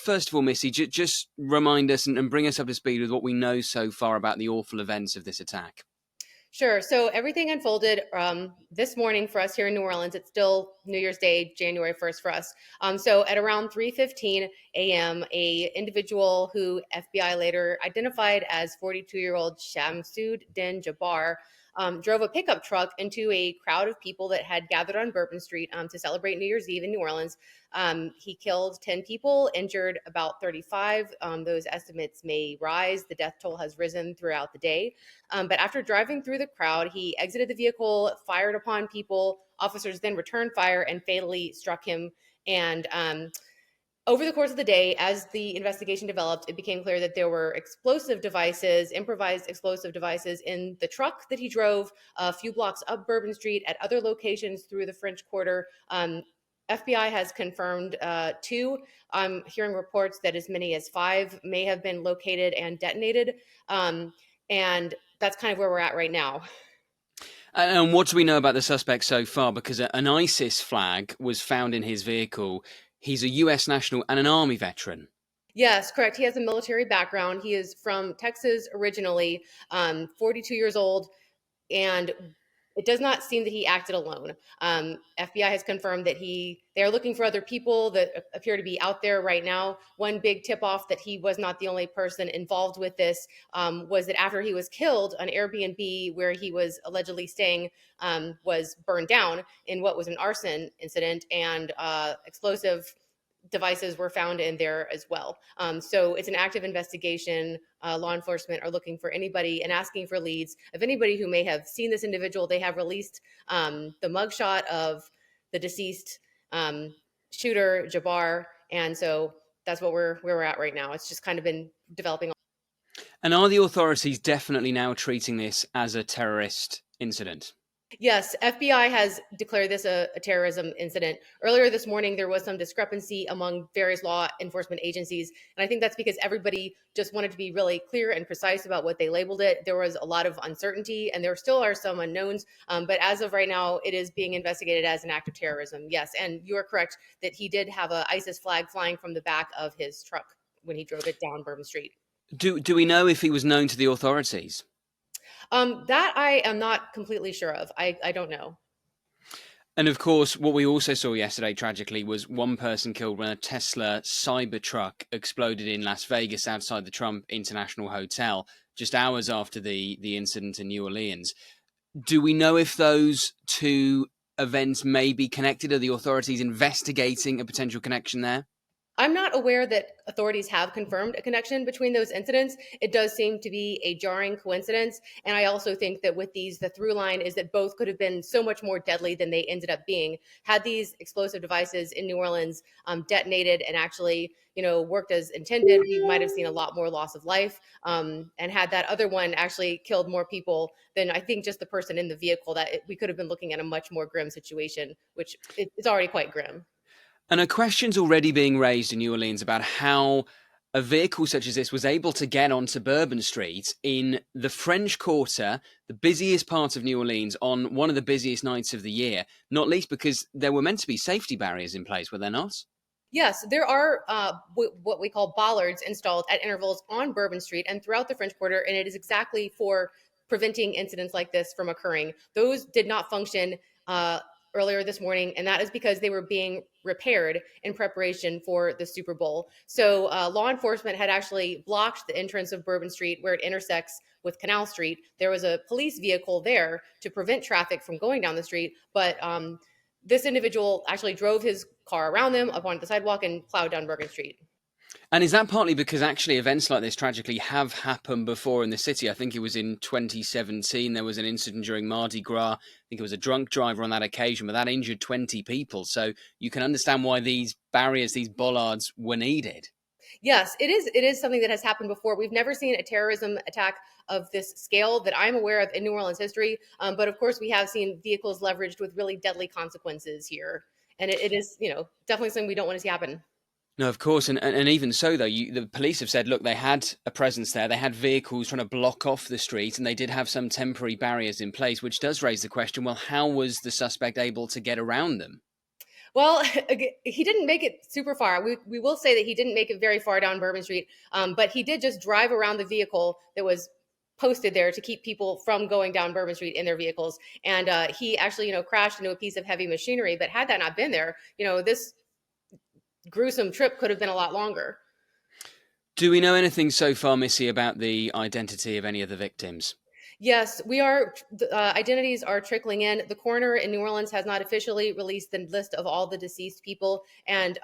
First of all, Missy, just remind us and bring us up to speed with what we know so far about the awful events of this attack. Sure. So everything unfolded this morning for us here in New Orleans. It's still New Year's Day, January 1st for us. So at around 3:15 a.m., a individual who FBI later identified as 42-year-old Shamsud-Din Jabbar drove a pickup truck into a crowd of people that had gathered on Bourbon Street to celebrate New Year's Eve in New Orleans. He killed 10 people, injured about 35. Those estimates may rise. The death toll has risen throughout the day. But after driving through the crowd, he exited the vehicle, fired upon people. Officers then returned fire and fatally struck him. And over the course of the day, as the investigation developed, it became clear that there were explosive devices, improvised explosive devices in the truck that he drove a few blocks up Bourbon Street, at other locations through the French Quarter. FBI has confirmed 2. I'm hearing reports that as many as 5 may have been located and detonated. And that's kind of where we're at right now. And what do we know about the suspect so far? Because an ISIS flag was found in his vehicle. He's a US national and an Army veteran. Yes, correct. He has a military background. He is from Texas originally, 42 years old, and it does not seem that he acted alone. FBI has confirmed that they are looking for other people that appear to be out there right now. One big tip-off that he was not the only person involved with this was that after he was killed, an Airbnb where he was allegedly staying was burned down in what was an arson incident, and explosive devices were found in there as well. So it's an active investigation. Law enforcement are looking for anybody and asking for leads of anybody who may have seen this individual. They have released the mugshot of the deceased shooter, Jabbar. And so that's where we're at right now. It's just kind of been developing. And are the authorities definitely now treating this as a terrorist incident? Yes, FBI has declared this a terrorism incident. Earlier this morning, there was some discrepancy among various law enforcement agencies. And I think that's because everybody just wanted to be really clear and precise about what they labeled it. There was a lot of uncertainty, and there still are some unknowns. But as of right now, it is being investigated as an act of terrorism. Yes, and you are correct that he did have a ISIS flag flying from the back of his truck when he drove it down Bourbon Street. Do we know if he was known to the authorities? That I am not completely sure of. I don't know. And of course, what we also saw yesterday, tragically, was one person killed when a Tesla Cybertruck exploded in Las Vegas outside the Trump International Hotel, just hours after the incident in New Orleans. Do we know if those two events may be connected? Are the authorities investigating a potential connection there? I'm not aware that authorities have confirmed a connection between those incidents. It does seem to be a jarring coincidence. And I also think that with these, the through line is that both could have been so much more deadly than they ended up being. Had these explosive devices in New Orleans detonated and actually, worked as intended, we might have seen a lot more loss of life. And had that other one actually killed more people than I think just the person in the vehicle, we could have been looking at a much more grim situation, which is already quite grim. And a question's already being raised in New Orleans about how a vehicle such as this was able to get onto Bourbon Street in the French Quarter, the busiest part of New Orleans, on one of the busiest nights of the year, not least because there were meant to be safety barriers in place, were there not? Yes, there are what we call bollards installed at intervals on Bourbon Street and throughout the French Quarter, and it is exactly for preventing incidents like this from occurring. Those did not function earlier this morning, and that is because they were being repaired in preparation for the Super Bowl. So law enforcement had actually blocked the entrance of Bourbon Street where it intersects with Canal Street. There was a police vehicle there to prevent traffic from going down the street, but this individual actually drove his car around them up onto the sidewalk and plowed down Bourbon Street. And is that partly because actually events like this tragically have happened before in the city? I think it was in 2017. There was an incident during Mardi Gras. I think it was a drunk driver on that occasion, but that injured 20 people. So you can understand why these barriers, these bollards were needed. Yes, it is something that has happened before. We've never seen a terrorism attack of this scale that I'm aware of in New Orleans history. But of course, we have seen vehicles leveraged with really deadly consequences here. And it is, definitely something we don't want to see happen. No, of course. And even so, though, the police have said, look, they had a presence there. They had vehicles trying to block off the street, and they did have some temporary barriers in place, which does raise the question, well, how was the suspect able to get around them? Well, he didn't make it super far. We will say that he didn't make it very far down Bourbon Street, but he did just drive around the vehicle that was posted there to keep people from going down Bourbon Street in their vehicles. And he actually, crashed into a piece of heavy machinery. But had that not been there, this gruesome trip could have been a lot longer. Do we know anything so far, Missy, about the identity of any of the victims? Yes, we are. Identities are trickling in. The coroner in New Orleans has not officially released the list of all the deceased people, and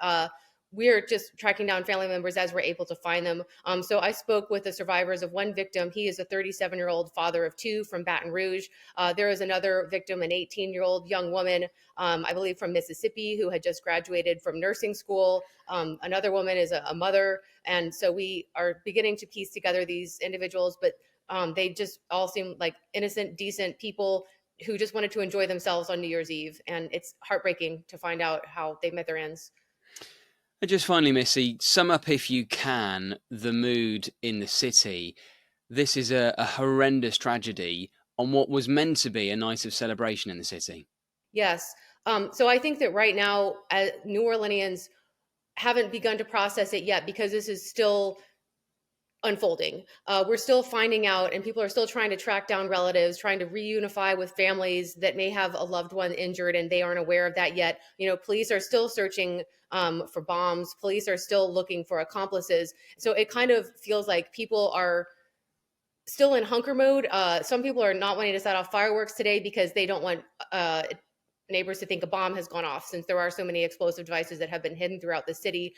we're just tracking down family members as we're able to find them. So I spoke with the survivors of one victim. He is a 37-year-old father of two from Baton Rouge. There is another victim, an 18-year-old young woman, I believe from Mississippi, who had just graduated from nursing school. Another woman is a mother. And so we are beginning to piece together these individuals, but they just all seem like innocent, decent people who just wanted to enjoy themselves on New Year's Eve. And it's heartbreaking to find out how they met their ends. And just finally, Missy, sum up, if you can, the mood in the city. This is a horrendous tragedy on what was meant to be a night of celebration in the city. Yes. So I think that right now, New Orleanians haven't begun to process it yet because this is still unfolding. We're still finding out, and people are still trying to track down relatives, trying to reunify with families that may have a loved one injured and they aren't aware of that yet. Police are still searching for bombs. Police are still looking for accomplices. So it kind of feels like people are still in hunker mode. Some people are not wanting to set off fireworks today because they don't want neighbors to think a bomb has gone off, since there are so many explosive devices that have been hidden throughout the city.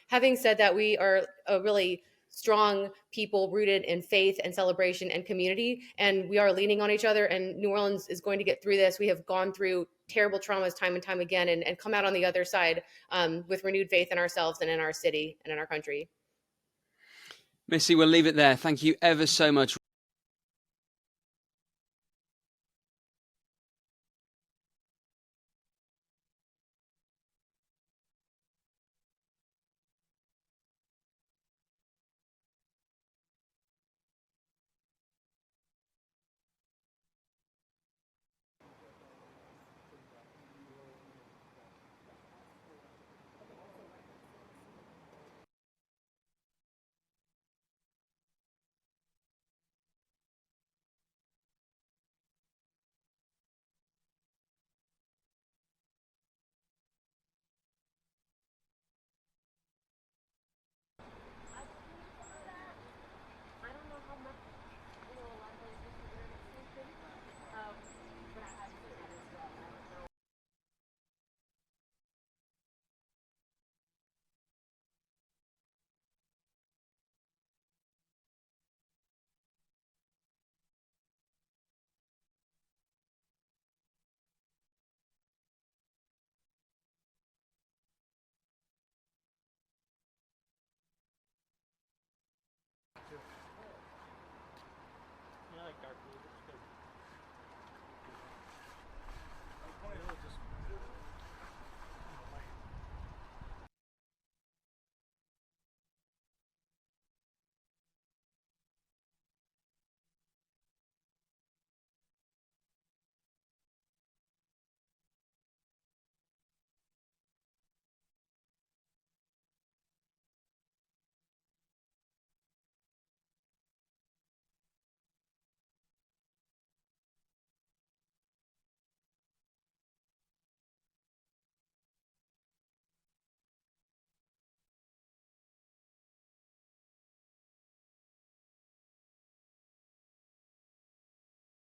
Having said that, we are a really strong people rooted in faith and celebration and community, and we are leaning on each other, and New Orleans is going to get through this. We have gone through terrible traumas time and time again, and come out on the other side with renewed faith in ourselves and in our city and in our country. Missy, we'll leave it there. Thank you ever so much.